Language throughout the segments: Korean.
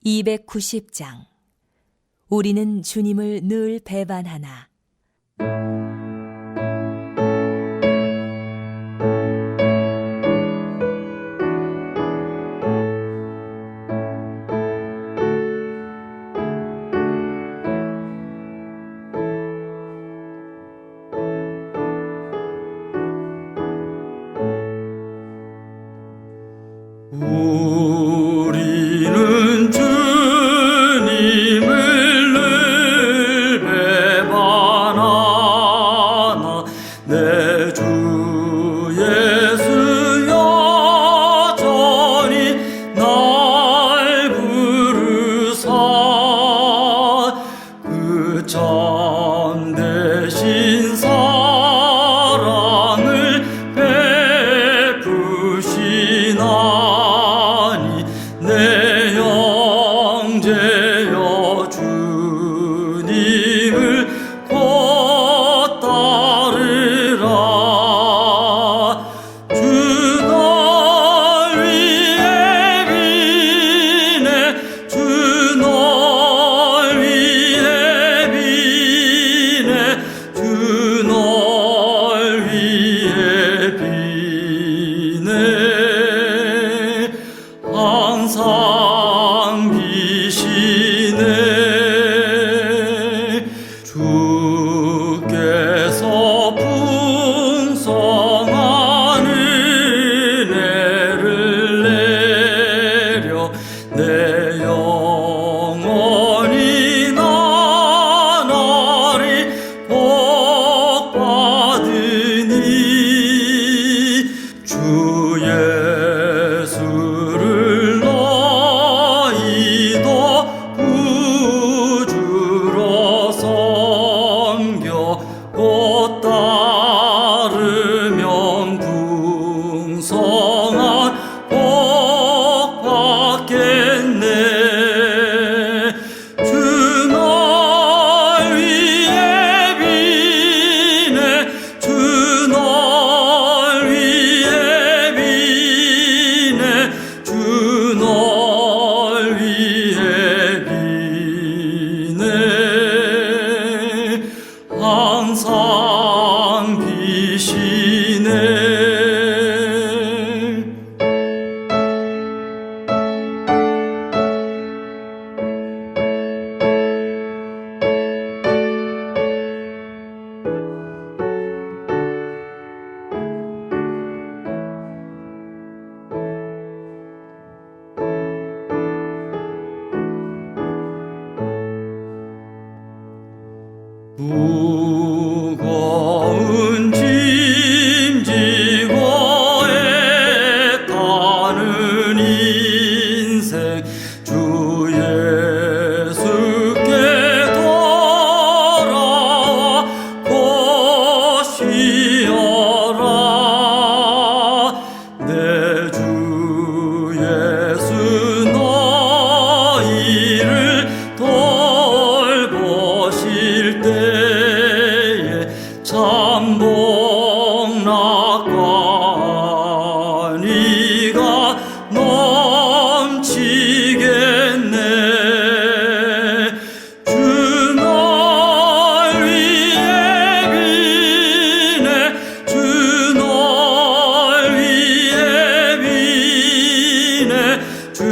290장. 우리는 주님을 늘 배반하나. 우리는 주님을 늘 배반하나 내 주 예수 여전히 날 부르사 그 참되신 사랑을 베푸시나니 내 형제여 주님을 곧 따르라. 주 널 위해 비네 주 널 위해 비네 주 널 위해 비네 항상 비시네. 주께서 풍성한 은혜를 내려 내 영혼이 나날이 복 받으니 주 예수를 너희도 구주로 섬겨 곧 따르면 풍성한 복 받겠네. 주 널 위해 비네 주 널 위해 비네 주 널 위해 비네 항상 비시네. 무거운 짐 지고 애타는 인생 주 예수께 돌아와 곧 쉬어라. 내 주 예수 너희를 돌보실 때에 참 복락과 니가 넘치겠네. 주 널 위해 비네 주 널 위해 비네 주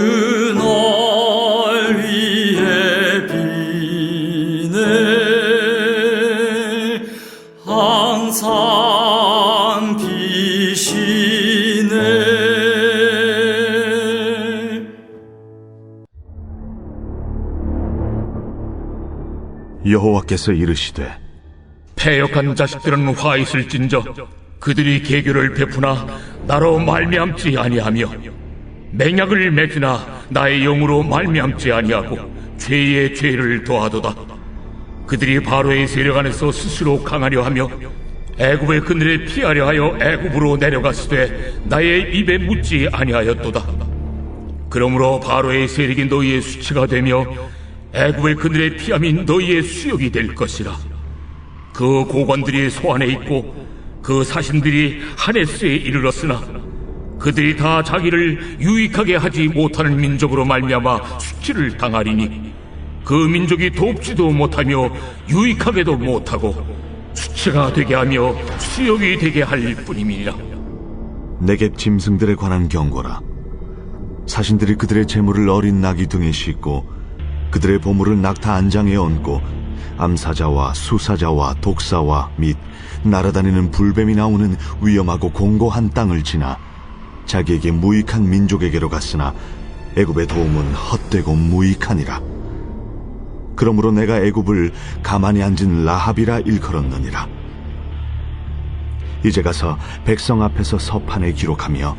널 위해 비네 항상 비시네. 여호와께서 이르시되 패역한 자식들은 화 있을진저 그들이 계교를 베푸나 나로 말미암지 아니하며 맹약을 맺으나 나의 영으로 말미암지 아니하고 죄의 죄를 더하도다. 그들이 바로의 세력 안에서 스스로 강하려 하며 애굽의 그늘에 피하려 하여 애굽으로 내려갔으되 나의 입에 묻지 아니하였도다. 그러므로 바로의 세력이 너희의 수치가 되며 애굽의 그늘에 피함이 너희의 수욕이 될 것이라. 그 고관들이 소안에 있고 그 사신들이 하네스에 이르렀으나 그들이 다 자기를 유익하게 하지 못하는 민족으로 말미암아 수치를 당하리니 그 민족이 돕지도 못하며 유익하게도 못하고 수치가 되게 하며 수욕이 되게 할 뿐임이니라. 네겝 짐승들에 관한 경고라. 사신들이 그들의 재물을 어린 나귀 등에 싣고 그들의 보물을 낙타 안장에 얹고 암사자와 수사자와 독사와 및 날아다니는 불뱀이 나오는 위험하고 공고한 땅을 지나 자기에게 무익한 민족에게로 갔으나 애굽의 도움은 헛되고 무익하니라. 그러므로 내가 애굽을 가만히 앉은 라합이라 일컬었느니라. 이제 가서 백성 앞에서 서판에 기록하며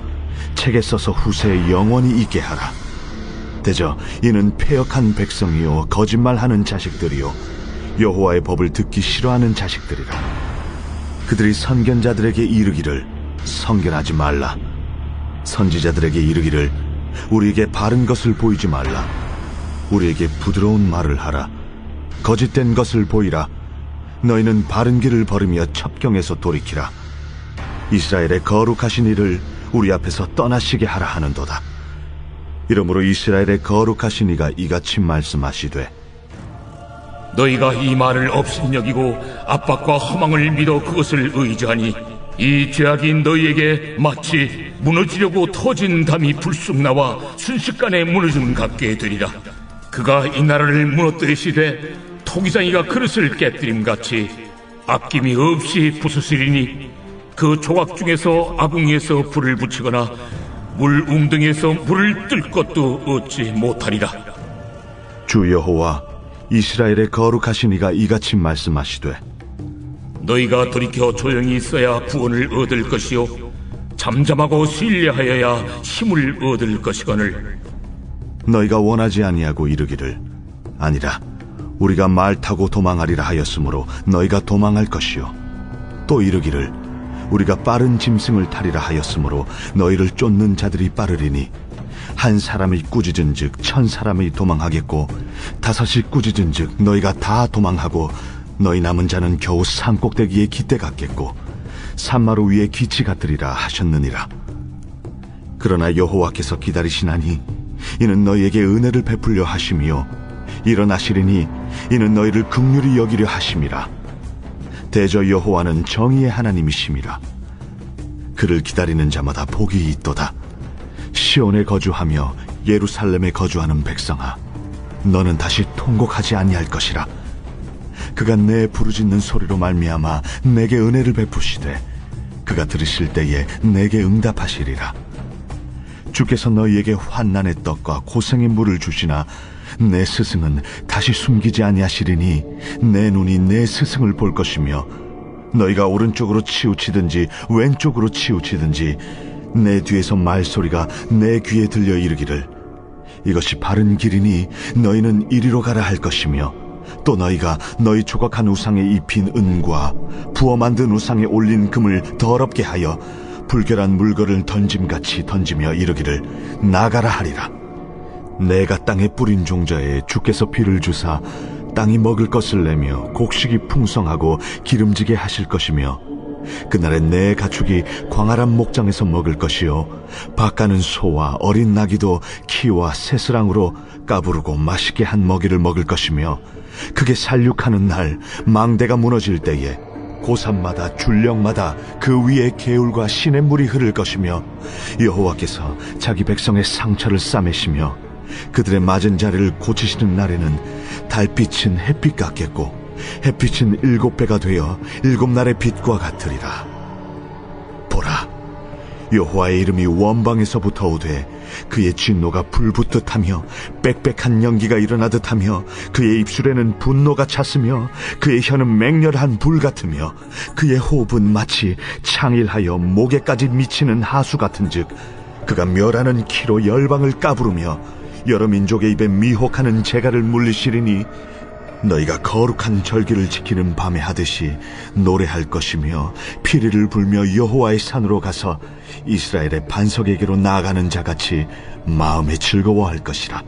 책에 써서 후세에 영원히 있게 하라. 대저 이는 패역한 백성이요 거짓말하는 자식들이요 여호와의 법을 듣기 싫어하는 자식들이라. 그들이 선견자들에게 이르기를 선견하지 말라. 선지자들에게 이르기를 우리에게 바른 것을 보이지 말라. 우리에게 부드러운 말을 하라. 거짓된 것을 보이라. 너희는 바른 길을 걸으며 첩경에서 돌이키라. 이스라엘의 거룩하신 이를 우리 앞에서 떠나시게 하라 하는도다. 이러므로 이스라엘의 거룩하신 이가 이같이 말씀하시되 너희가 이 말을 업신여기고 압박과 허망을 믿어 그것을 의지하니 이 죄악이 너희에게 마치 무너지려고 터진 담이 불쑥 나와 순식간에 무너짐 같게 되리라. 그가 이 나라를 무너뜨리시되 토기장이가 그릇을 깨뜨림같이 아낌이 없이 부수시리니 그 조각 중에서 아궁이에서 불을 붙이거나 물 웅덩이에서 물을 뜰 것도 얻지 못하리라. 주 여호와 이스라엘의 거룩하신 이가 이같이 말씀하시되 너희가 돌이켜 조용히 있어야 구원을 얻을 것이요 잠잠하고 신뢰하여야 힘을 얻을 것이거늘 너희가 원하지 아니하고 이르기를 아니라 우리가 말 타고 도망하리라 하였으므로 너희가 도망할 것이요 또 이르기를 우리가 빠른 짐승을 타리라 하였으므로 너희를 쫓는 자들이 빠르리니 한 사람이 꾸짖은즉 1000사람이 도망하겠고 5이 꾸짖은즉 너희가 다 도망하고 너희 남은 자는 겨우 산꼭대기에 깃대 같겠고 산마루 위에 기치 같으리라 하셨느니라. 그러나 여호와께서 기다리시나니 이는 너희에게 은혜를 베풀려 하심이요 일어나시리니 이는 너희를 긍휼히 여기려 하심이라. 대저 여호와는 정의의 하나님이심이라. 그를 기다리는 자마다 복이 있도다. 시온에 거주하며 예루살렘에 거주하는 백성아, 너는 다시 통곡하지 아니할 것이라. 그가 내 부르짖는 소리로 말미암아 내게 은혜를 베푸시되 그가 들으실 때에 내게 응답하시리라. 주께서 너희에게 환난의 떡과 고생의 물을 주시나 내 스승은 다시 숨기지 아니하시리니 내 눈이 내 스승을 볼 것이며 너희가 오른쪽으로 치우치든지 왼쪽으로 치우치든지 내 뒤에서 말소리가 내 귀에 들려 이르기를 이것이 바른 길이니 너희는 이리로 가라 할 것이며 또 너희가 너희 조각한 우상에 입힌 은과 부어 만든 우상에 올린 금을 더럽게 하여 불결한 물건을 던짐같이 던지며 이르기를 나가라 하리라. 내가 땅에 뿌린 종자에 주께서 비를 주사 땅이 먹을 것을 내며 곡식이 풍성하고 기름지게 하실 것이며 그날에 내 가축이 광활한 목장에서 먹을 것이요 밭가는 소와 어린 나귀도 키와 새스랑으로 까부르고 맛있게 한 먹이를 먹을 것이며 그게 살육하는 날 망대가 무너질 때에 고산마다 줄령마다 그 위에 개울과 시냇물이 흐를 것이며 여호와께서 자기 백성의 상처를 싸매시며 그들의 맞은 자리를 고치시는 날에는 달빛은 햇빛 같겠고 햇빛은 7배가 되어 7날의 빛과 같으리라. 보라, 여호와의 이름이 원방에서부터 오되 그의 진노가 불붙듯 하며 빽빽한 연기가 일어나듯 하며 그의 입술에는 분노가 찼으며 그의 혀는 맹렬한 불 같으며 그의 호흡은 마치 창일하여 목에까지 미치는 하수 같은즉 그가 멸하는 키로 열방을 까부르며 여러 민족의 입에 미혹하는 재갈을 물리시리니 너희가 거룩한 절기를 지키는 밤에 하듯이 노래할 것이며 피리를 불며 여호와의 산으로 가서 이스라엘의 반석에게로 나아가는 자같이 마음에 즐거워할 것이라.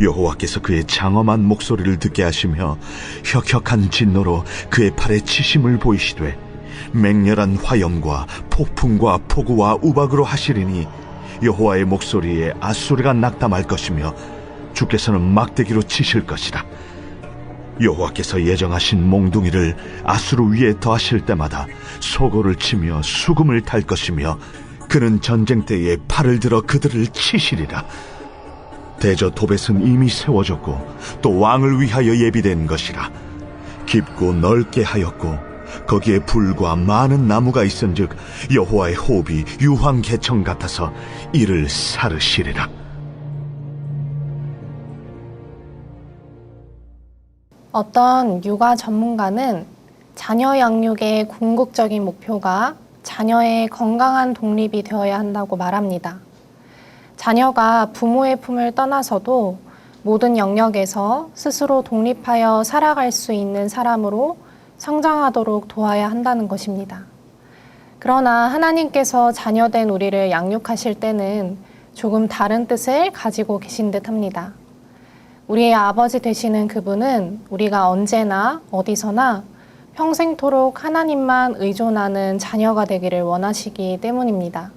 여호와께서 그의 장엄한 목소리를 듣게 하시며 혁혁한 진노로 그의 팔에 치심을 보이시되 맹렬한 화염과 폭풍과 폭우와 우박으로 하시리니 여호와의 목소리에 아수르가 낙담할 것이며 주께서는 막대기로 치실 것이라. 여호와께서 예정하신 몽둥이를 아수르 위에 더하실 때마다 소고를 치며 수금을 탈 것이며 그는 전쟁 때에 팔을 들어 그들을 치시리라. 대저 도벳은 이미 세워졌고 또 왕을 위하여 예비된 것이라. 깊고 넓게 하였고 거기에 불과 많은 나무가 있은즉 여호와의 호흡이 유황 개청 같아서 이를 사르시리라. 어떤 육아 전문가는 자녀 양육의 궁극적인 목표가 자녀의 건강한 독립이 되어야 한다고 말합니다. 자녀가 부모의 품을 떠나서도 모든 영역에서 스스로 독립하여 살아갈 수 있는 사람으로 성장하도록 도와야 한다는 것입니다. 그러나 하나님께서 자녀된 우리를 양육하실 때는 조금 다른 뜻을 가지고 계신 듯 합니다. 우리의 아버지 되시는 그분은 우리가 언제나 어디서나 평생토록 하나님만 의존하는 자녀가 되기를 원하시기 때문입니다.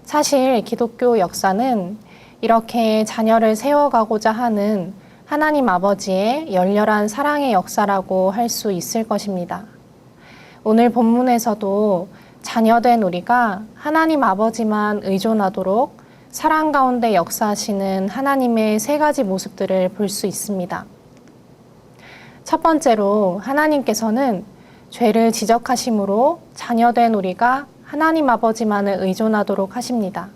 사실 기독교 역사는 이렇게 자녀를 세워가고자 하는 하나님 아버지의 열렬한 사랑의 역사라고 할 수 있을 것입니다. 오늘 본문에서도 자녀된 우리가 하나님 아버지만 의존하도록 사랑 가운데 역사하시는 하나님의 세 가지 모습들을 볼 수 있습니다. 첫 번째로 하나님께서는 죄를 지적하심으로 자녀된 우리가 하나님 아버지만을 의존하도록 하십니다.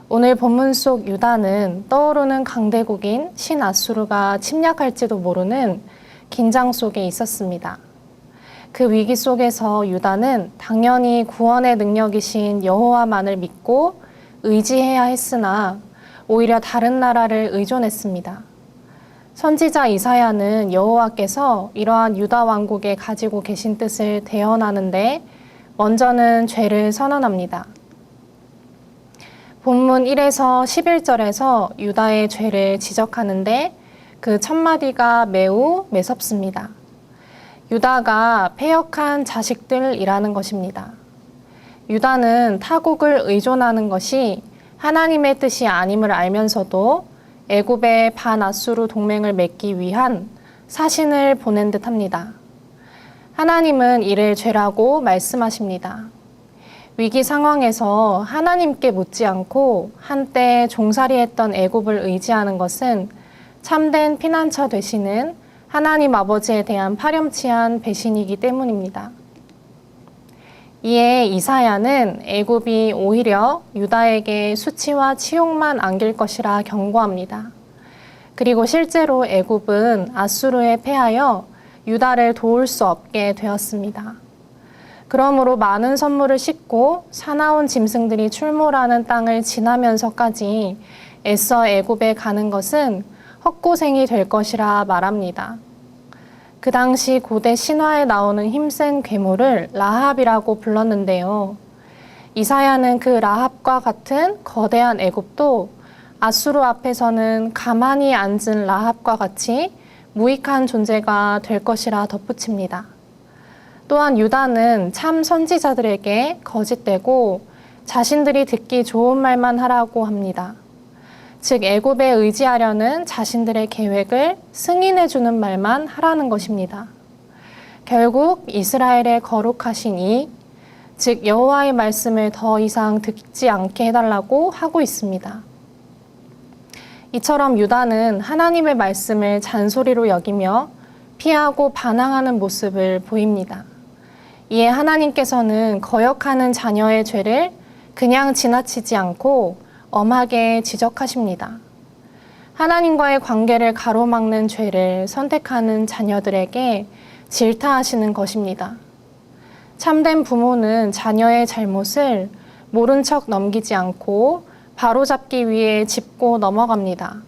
오늘 본문 속 유다는 떠오르는 강대국인 신아수르가 침략할지도 모르는 긴장 속에 있었습니다. 그 위기 속에서 유다는 당연히 구원의 능력이신 여호와만을 믿고 의지해야 했으나 오히려 다른 나라를 의존했습니다. 선지자 이사야는 여호와께서 이러한 유다 왕국에 가지고 계신 뜻을 대언하는데 먼저는 죄를 선언합니다. 본문 1에서 11절에서 유다의 죄를 지적하는데 그 첫 마디가 매우 매섭습니다. 유다가 패역한 자식들이라는 것입니다. 유다는 타국을 의존하는 것이 하나님의 뜻이 아님을 알면서도 애굽의 반아수르 동맹을 맺기 위한 사신을 보낸 듯합니다. 하나님은 이를 죄라고 말씀하십니다. 위기 상황에서 하나님께 묻지 않고 한때 종살이했던 애굽을 의지하는 것은 참된 피난처 되시는 하나님 아버지에 대한 파렴치한 배신이기 때문입니다. 이에 이사야는 애굽이 오히려 유다에게 수치와 치욕만 안길 것이라 경고합니다. 그리고 실제로 애굽은 아수르에 패하여 유다를 도울 수 없게 되었습니다. 그러므로 많은 선물을 싣고 사나운 짐승들이 출몰하는 땅을 지나면서까지 애써 애굽에 가는 것은 헛고생이 될 것이라 말합니다. 그 당시 고대 신화에 나오는 힘센 괴물을 라합이라고 불렀는데요. 이사야는 그 라합과 같은 거대한 애굽도 아수르 앞에서는 가만히 앉은 라합과 같이 무익한 존재가 될 것이라 덧붙입니다. 또한 유다는 참 선지자들에게 거짓되고 자신들이 듣기 좋은 말만 하라고 합니다. 즉 애굽에 의지하려는 자신들의 계획을 승인해주는 말만 하라는 것입니다. 결국 이스라엘의 거룩하신 이, 즉 여호와의 말씀을 더 이상 듣지 않게 해달라고 하고 있습니다. 이처럼 유다는 하나님의 말씀을 잔소리로 여기며 피하고 반항하는 모습을 보입니다. 이에 하나님께서는 거역하는 자녀의 죄를 그냥 지나치지 않고 엄하게 지적하십니다. 하나님과의 관계를 가로막는 죄를 선택하는 자녀들에게 질타하시는 것입니다. 참된 부모는 자녀의 잘못을 모른 척 넘기지 않고 바로잡기 위해 짚고 넘어갑니다.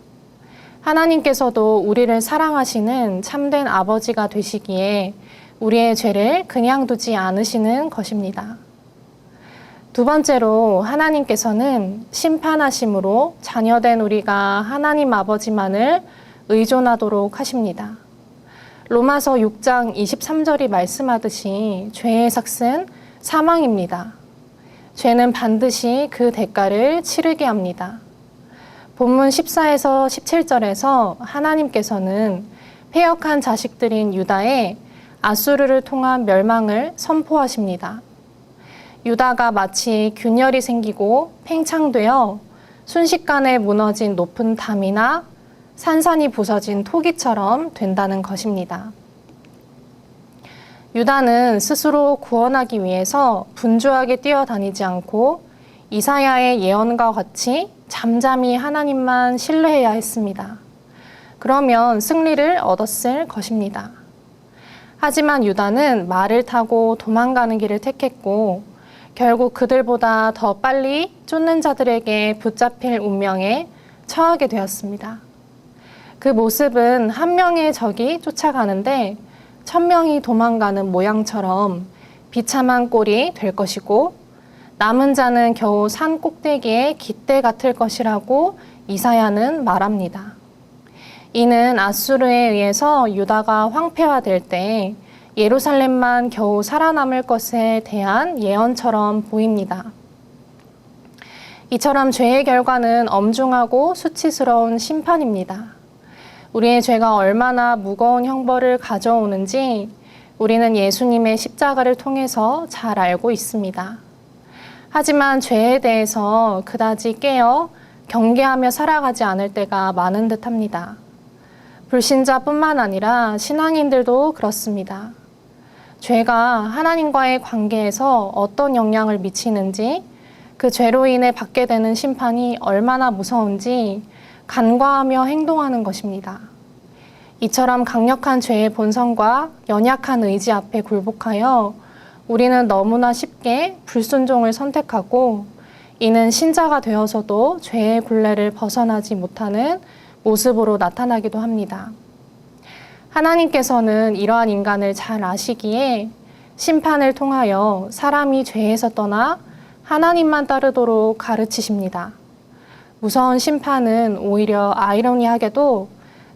하나님께서도 우리를 사랑하시는 참된 아버지가 되시기에 우리의 죄를 그냥 두지 않으시는 것입니다. 두 번째로 하나님께서는 심판하심으로 자녀된 우리가 하나님 아버지만을 의존하도록 하십니다. 로마서 6장 23절이 말씀하듯이 죄의 삭은 사망입니다. 죄는 반드시 그 대가를 치르게 합니다. 본문 14에서 17절에서 하나님께서는 패역한 자식들인 유다의 아수르를 통한 멸망을 선포하십니다. 유다가 마치 균열이 생기고 팽창되어 순식간에 무너진 높은 담이나 산산이 부서진 토기처럼 된다는 것입니다. 유다는 스스로 구원하기 위해서 분주하게 뛰어다니지 않고 이사야의 예언과 같이 잠잠히 하나님만 신뢰해야 했습니다. 그러면 승리를 얻었을 것입니다. 하지만 유다는 말을 타고 도망가는 길을 택했고 결국 그들보다 더 빨리 쫓는 자들에게 붙잡힐 운명에 처하게 되었습니다. 그 모습은 한 명의 적이 쫓아가는데 1000명이 도망가는 모양처럼 비참한 꼴이 될 것이고 남은 자는 겨우 산 꼭대기에 깃대 같을 것이라고 이사야는 말합니다. 이는 아수르에 의해서 유다가 황폐화될 때 예루살렘만 겨우 살아남을 것에 대한 예언처럼 보입니다. 이처럼 죄의 결과는 엄중하고 수치스러운 심판입니다. 우리의 죄가 얼마나 무거운 형벌을 가져오는지 우리는 예수님의 십자가를 통해서 잘 알고 있습니다. 하지만 죄에 대해서 그다지 깨어 경계하며 살아가지 않을 때가 많은 듯합니다. 불신자뿐만 아니라 신앙인들도 그렇습니다. 죄가 하나님과의 관계에서 어떤 영향을 미치는지, 그 죄로 인해 받게 되는 심판이 얼마나 무서운지 간과하며 행동하는 것입니다. 이처럼 강력한 죄의 본성과 연약한 의지 앞에 굴복하여 우리는 너무나 쉽게 불순종을 선택하고 이는 신자가 되어서도 죄의 굴레를 벗어나지 못하는 모습으로 나타나기도 합니다. 하나님께서는 이러한 인간을 잘 아시기에 심판을 통하여 사람이 죄에서 떠나 하나님만 따르도록 가르치십니다. 무서운 심판은 오히려 아이러니하게도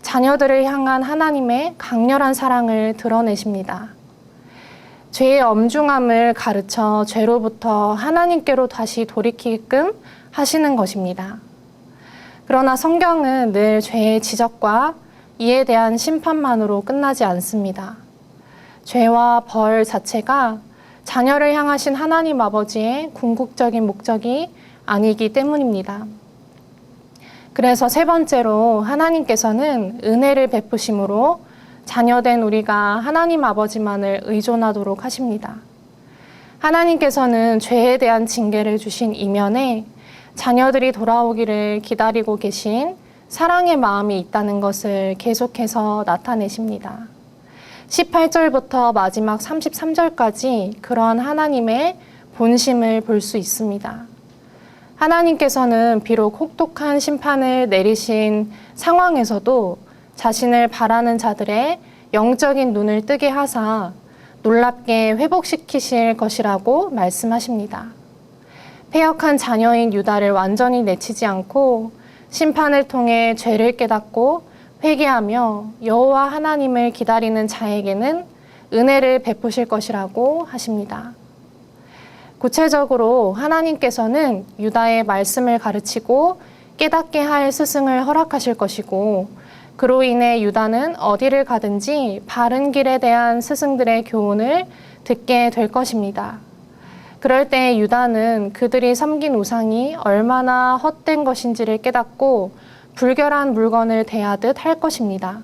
자녀들을 향한 하나님의 강렬한 사랑을 드러내십니다. 죄의 엄중함을 가르쳐 죄로부터 하나님께로 다시 돌이키게끔 하시는 것입니다. 그러나 성경은 늘 죄의 지적과 이에 대한 심판만으로 끝나지 않습니다. 죄와 벌 자체가 자녀를 향하신 하나님 아버지의 궁극적인 목적이 아니기 때문입니다. 그래서 세 번째로 하나님께서는 은혜를 베푸심으로 자녀된 우리가 하나님 아버지만을 의존하도록 하십니다. 하나님께서는 죄에 대한 징계를 주신 이면에 자녀들이 돌아오기를 기다리고 계신 사랑의 마음이 있다는 것을 계속해서 나타내십니다. 18절부터 마지막 33절까지 그러한 하나님의 본심을 볼 수 있습니다. 하나님께서는 비록 혹독한 심판을 내리신 상황에서도 자신을 바라는 자들의 영적인 눈을 뜨게 하사 놀랍게 회복시키실 것이라고 말씀하십니다. 패역한 자녀인 유다를 완전히 내치지 않고 심판을 통해 죄를 깨닫고 회개하며 여호와 하나님을 기다리는 자에게는 은혜를 베푸실 것이라고 하십니다. 구체적으로 하나님께서는 유다의 말씀을 가르치고 깨닫게 할 스승을 허락하실 것이고 그로 인해 유다는 어디를 가든지 바른 길에 대한 스승들의 교훈을 듣게 될 것입니다. 그럴 때 유다는 그들이 섬긴 우상이 얼마나 헛된 것인지를 깨닫고 불결한 물건을 대하듯 할 것입니다.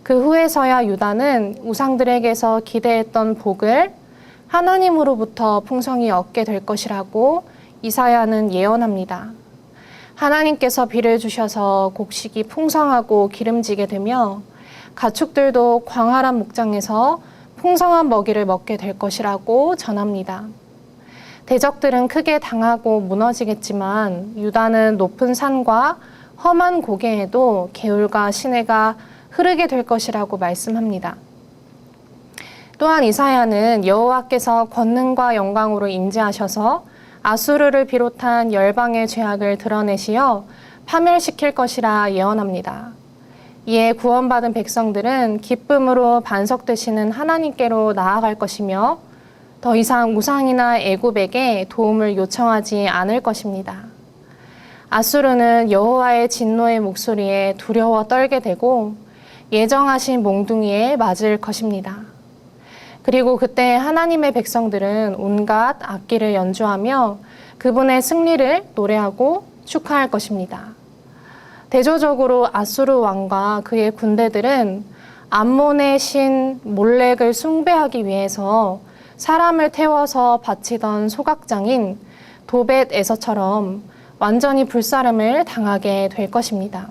그 후에서야 유다는 우상들에게서 기대했던 복을 하나님으로부터 풍성히 얻게 될 것이라고 이사야는 예언합니다. 하나님께서 비를 주셔서 곡식이 풍성하고 기름지게 되며 가축들도 광활한 목장에서 풍성한 먹이를 먹게 될 것이라고 전합니다. 대적들은 크게 당하고 무너지겠지만 유다는 높은 산과 험한 고개에도 개울과 시내가 흐르게 될 것이라고 말씀합니다. 또한 이사야는 여호와께서 권능과 영광으로 임재하셔서 아수르를 비롯한 열방의 죄악을 드러내시어 파멸시킬 것이라 예언합니다. 이에 구원받은 백성들은 기쁨으로 반석되시는 하나님께로 나아갈 것이며 더 이상 우상이나 애굽에게 도움을 요청하지 않을 것입니다. 아수르는 여호와의 진노의 목소리에 두려워 떨게 되고 예정하신 몽둥이에 맞을 것입니다. 그리고 그때 하나님의 백성들은 온갖 악기를 연주하며 그분의 승리를 노래하고 축하할 것입니다. 대조적으로 아수르 왕과 그의 군대들은 암몬의 신 몰렉을 숭배하기 위해서 사람을 태워서 바치던 소각장인 도벳에서처럼 완전히 불사름을 당하게 될 것입니다.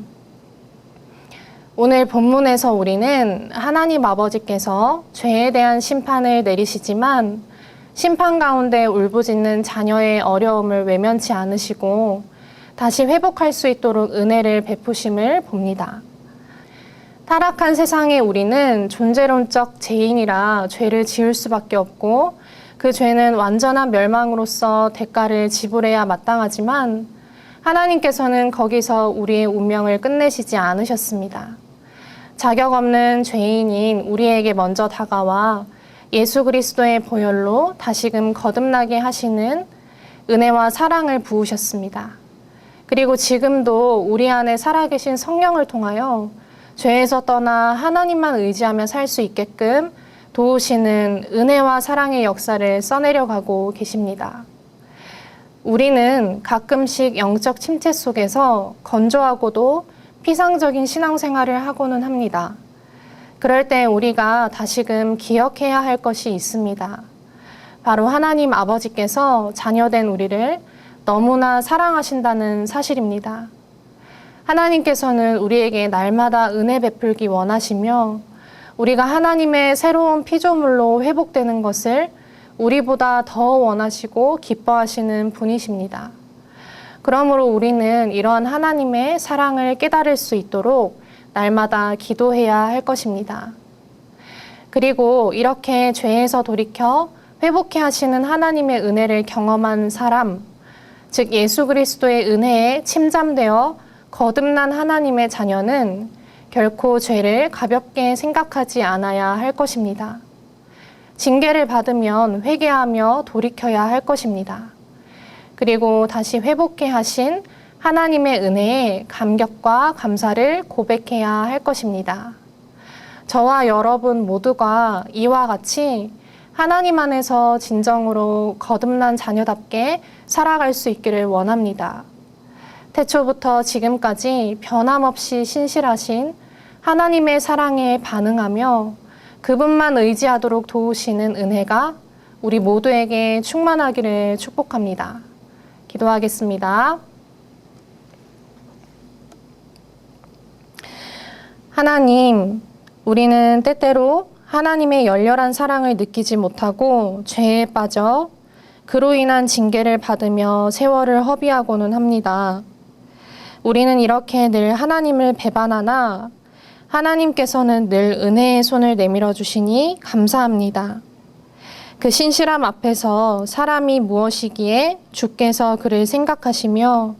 오늘 본문에서 우리는 하나님 아버지께서 죄에 대한 심판을 내리시지만 심판 가운데 울부짖는 자녀의 어려움을 외면치 않으시고 다시 회복할 수 있도록 은혜를 베푸심을 봅니다. 타락한 세상에 우리는 존재론적 죄인이라 죄를 지을 수밖에 없고 그 죄는 완전한 멸망으로서 대가를 지불해야 마땅하지만 하나님께서는 거기서 우리의 운명을 끝내시지 않으셨습니다. 자격 없는 죄인인 우리에게 먼저 다가와 예수 그리스도의 보혈로 다시금 거듭나게 하시는 은혜와 사랑을 부으셨습니다. 그리고 지금도 우리 안에 살아계신 성령을 통하여 죄에서 떠나 하나님만 의지하며 살 수 있게끔 도우시는 은혜와 사랑의 역사를 써내려가고 계십니다. 우리는 가끔씩 영적 침체 속에서 건조하고도 피상적인 신앙생활을 하고는 합니다. 그럴 때 우리가 다시금 기억해야 할 것이 있습니다. 바로 하나님 아버지께서 자녀된 우리를 너무나 사랑하신다는 사실입니다. 하나님께서는 우리에게 날마다 은혜 베풀기 원하시며 우리가 하나님의 새로운 피조물로 회복되는 것을 우리보다 더 원하시고 기뻐하시는 분이십니다. 그러므로 우리는 이러한 하나님의 사랑을 깨달을 수 있도록 날마다 기도해야 할 것입니다. 그리고 이렇게 죄에서 돌이켜 회복해 하시는 하나님의 은혜를 경험한 사람, 즉 예수 그리스도의 은혜에 침잠되어 거듭난 하나님의 자녀는 결코 죄를 가볍게 생각하지 않아야 할 것입니다. 징계를 받으면 회개하며 돌이켜야 할 것입니다. 그리고 다시 회복해 하신 하나님의 은혜에 감격과 감사를 고백해야 할 것입니다. 저와 여러분 모두가 이와 같이 하나님 안에서 진정으로 거듭난 자녀답게 살아갈 수 있기를 원합니다. 태초부터 지금까지 변함없이 신실하신 하나님의 사랑에 반응하며 그분만 의지하도록 도우시는 은혜가 우리 모두에게 충만하기를 축복합니다. 기도하겠습니다. 하나님, 우리는 때때로 하나님의 열렬한 사랑을 느끼지 못하고 죄에 빠져 그로 인한 징계를 받으며 세월을 허비하고는 합니다. 우리는 이렇게 늘 하나님을 배반하나 하나님께서는 늘 은혜의 손을 내밀어 주시니 감사합니다. 그 신실함 앞에서 사람이 무엇이기에 주께서 그를 생각하시며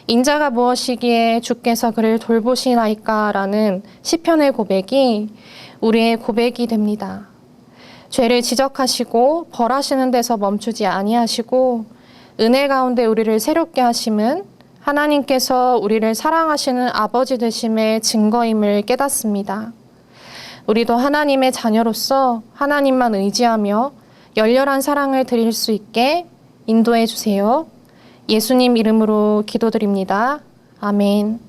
인자가 무엇이기에 주께서 그를 돌보시나이까라는 시편의 고백이 우리의 고백이 됩니다. 죄를 지적하시고 벌하시는 데서 멈추지 아니하시고 은혜 가운데 우리를 새롭게 하심은 하나님께서 우리를 사랑하시는 아버지 되심의 증거임을 깨닫습니다. 우리도 하나님의 자녀로서 하나님만 의지하며 열렬한 사랑을 드릴 수 있게 인도해 주세요. 예수님 이름으로 기도드립니다. 아멘.